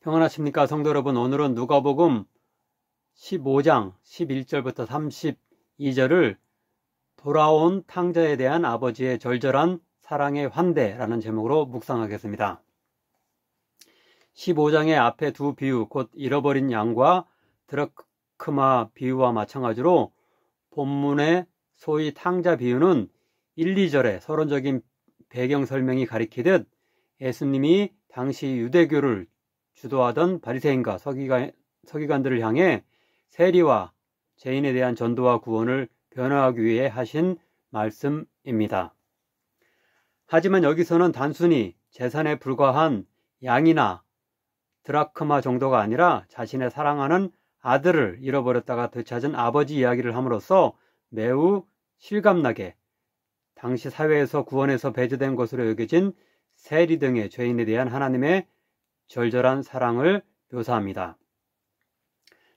평안하십니까 성도 여러분. 오늘은 누가복음 15장 11절부터 32절을 돌아온 탕자에 대한 아버지의 절절한 사랑의 환대라는 제목으로 묵상하겠습니다. 15장의 앞에 두 비유, 곧 잃어버린 양과 드라크마 비유와 마찬가지로 본문의 소위 탕자 비유는 1, 2절의 서론적인 배경 설명이 가리키듯 예수님이 당시 유대교를 주도하던 바리새인과 서기관들을 향해 세리와 죄인에 대한 전도와 구원을 변화하기 위해 하신 말씀입니다. 하지만 여기서는 단순히 재산에 불과한 양이나 드라크마 정도가 아니라 자신의 사랑하는 아들을 잃어버렸다가 되찾은 아버지 이야기를 함으로써 매우 실감나게 당시 사회에서 구원에서 배제된 것으로 여겨진 세리 등의 죄인에 대한 하나님의 절절한 사랑을 묘사합니다.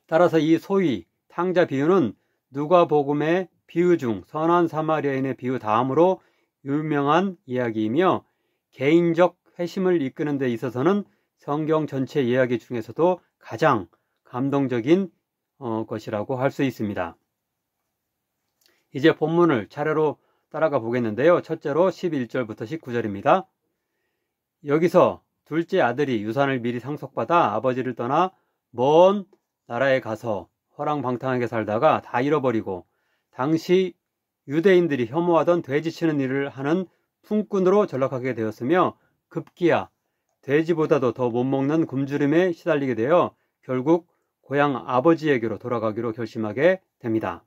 따라서 이 소위 탕자 비유는 누가복음의 비유 중 선한 사마리아인의 비유 다음으로 유명한 이야기이며 개인적 회심을 이끄는 데 있어서는 성경 전체 이야기 중에서도 가장 감동적인 것이라고 할 수 있습니다. 이제 본문을 차례로 따라가 보겠는데요. 첫째로 11절부터 19절입니다. 여기서 둘째 아들이 유산을 미리 상속받아 아버지를 떠나 먼 나라에 가서 허랑방탕하게 살다가 다 잃어버리고 당시 유대인들이 혐오하던 돼지치는 일을 하는 품꾼으로 전락하게 되었으며 급기야 돼지보다도 더 못먹는 굶주림에 시달리게 되어 결국 고향 아버지에게로 돌아가기로 결심하게 됩니다.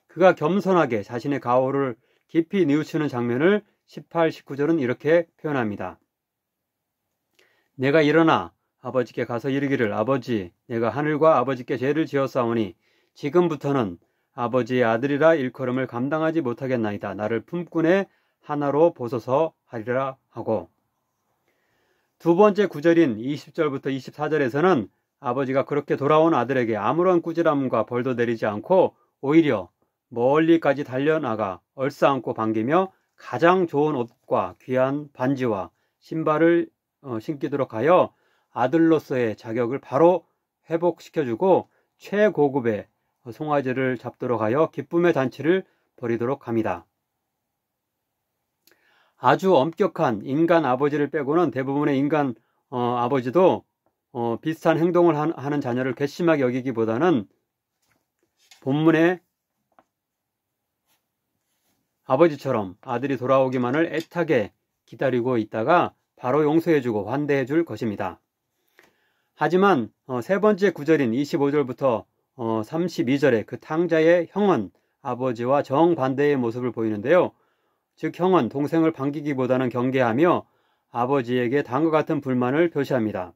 그가 겸손하게 자신의 가오를 깊이 뉘우치는 장면을 18, 19절은 이렇게 표현합니다. 내가 일어나 아버지께 가서 이르기를 아버지 내가 하늘과 아버지께 죄를 지었사오니 지금부터는 아버지의 아들이라 일컬음을 감당하지 못하겠나이다. 나를 품꾼의 하나로 보소서 하리라 하고 두 번째 구절인 20절부터 24절에서는 아버지가 그렇게 돌아온 아들에게 아무런 꾸지람과 벌도 내리지 않고 오히려 멀리까지 달려나가 얼싸안고 반기며 가장 좋은 옷과 귀한 반지와 신발을 신기도록 하여 아들로서의 자격을 바로 회복시켜주고 최고급의 송아지를 잡도록 하여 기쁨의 잔치를 벌이도록 합니다. 아주 엄격한 인간 아버지를 빼고는 대부분의 인간 아버지도 비슷한 행동을 하는 자녀를 괘씸하게 여기기보다는 본문의 아버지처럼 아들이 돌아오기만을 애타게 기다리고 있다가 바로 용서해주고 환대해줄 것입니다. 하지만 세 번째 구절인 25절부터 32절에 그 탕자의 형은 아버지와 정반대의 모습을 보이는데요. 즉 형은 동생을 반기기보다는 경계하며 아버지에게 다음과 같은 불만을 표시합니다.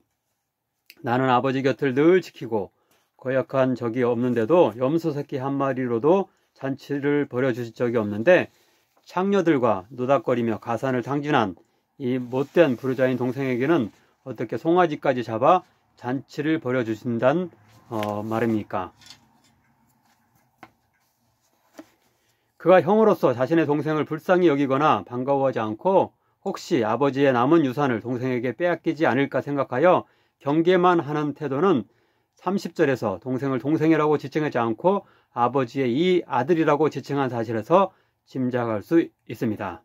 나는 아버지 곁을 늘 지키고 거역한 적이 없는데도 염소 새끼 한 마리로도 잔치를 벌여주신 적이 없는데 창녀들과 노닥거리며 가산을 탕진한 이 못된 부르자인 동생에게는 어떻게 송아지까지 잡아 잔치를 벌여주신단 말입니까? 그가 형으로서 자신의 동생을 불쌍히 여기거나 반가워하지 않고 혹시 아버지의 남은 유산을 동생에게 빼앗기지 않을까 생각하여 경계만 하는 태도는 30절에서 동생을 동생이라고 지칭하지 않고 아버지의 이 아들이라고 지칭한 사실에서 짐작할 수 있습니다.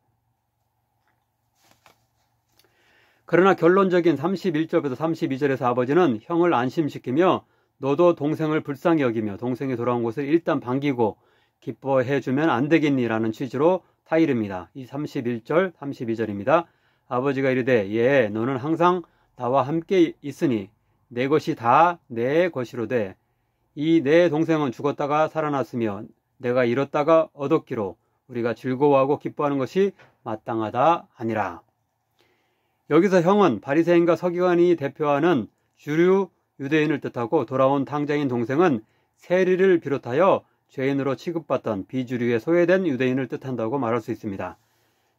그러나 결론적인 31절부터 32절에서 아버지는 형을 안심시키며 너도 동생을 불쌍히 여기며 동생이 돌아온 것을 일단 반기고 기뻐해주면 안 되겠니라는 취지로 타이릅니다. 이 31절, 32절입니다. 아버지가 이르되 예, 너는 항상 나와 함께 있으니 내 것이 다 내 것이로되 이 내 동생은 죽었다가 살아났으며 내가 잃었다가 얻었기로 우리가 즐거워하고 기뻐하는 것이 마땅하다 하니라. 여기서 형은 바리새인과 서기관이 대표하는 주류 유대인을 뜻하고 돌아온 탕자인 동생은 세리를 비롯하여 죄인으로 취급받던 비주류에 소외된 유대인을 뜻한다고 말할 수 있습니다.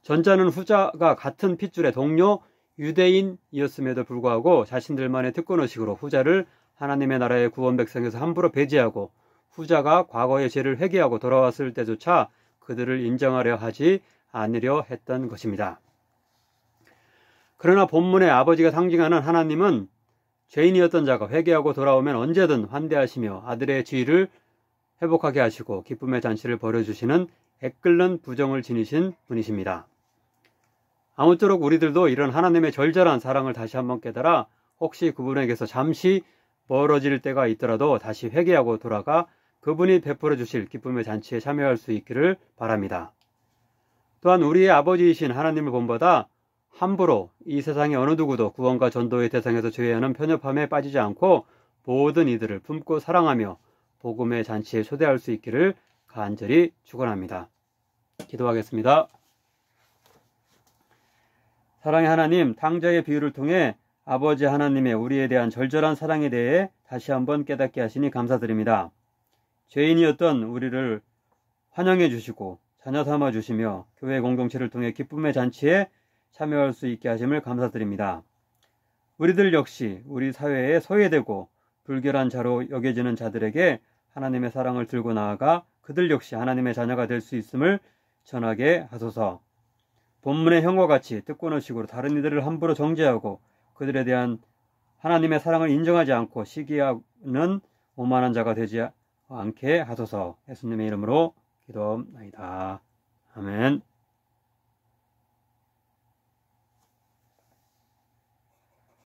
전자는 후자가 같은 핏줄의 동료 유대인이었음에도 불구하고 자신들만의 특권의식으로 후자를 하나님의 나라의 구원 백성에서 함부로 배제하고 후자가 과거의 죄를 회개하고 돌아왔을 때조차 그들을 인정하려 하지 않으려 했던 것입니다. 그러나 본문의 아버지가 상징하는 하나님은 죄인이었던 자가 회개하고 돌아오면 언제든 환대하시며 아들의 지위를 회복하게 하시고 기쁨의 잔치를 벌여주시는 애끓는 부정을 지니신 분이십니다. 아무쪼록 우리들도 이런 하나님의 절절한 사랑을 다시 한번 깨달아 혹시 그분에게서 잠시 멀어질 때가 있더라도 다시 회개하고 돌아가 그분이 베풀어 주실 기쁨의 잔치에 참여할 수 있기를 바랍니다. 또한 우리의 아버지이신 하나님을 본받아 함부로 이 세상의 어느 누구도 구원과 전도의 대상에서 제외하는 편협함에 빠지지 않고 모든 이들을 품고 사랑하며 복음의 잔치에 초대할 수 있기를 간절히 축원합니다. 기도하겠습니다. 사랑의 하나님, 탕자의 비유를 통해 아버지 하나님의 우리에 대한 절절한 사랑에 대해 다시 한번 깨닫게 하시니 감사드립니다. 죄인이었던 우리를 환영해 주시고 자녀 삼아 주시며 교회 공동체를 통해 기쁨의 잔치에 참여할 수 있게 하심을 감사드립니다. 우리들 역시 우리 사회에 소외되고 불결한 자로 여겨지는 자들에게 하나님의 사랑을 들고 나아가 그들 역시 하나님의 자녀가 될 수 있음을 전하게 하소서. 본문의 형과 같이 뜻곤의식으로 다른 이들을 함부로 정죄하고 그들에 대한 하나님의 사랑을 인정하지 않고 시기하는 오만한 자가 되지 않게 하소서. 예수님의 이름으로 기도합니다. 아멘.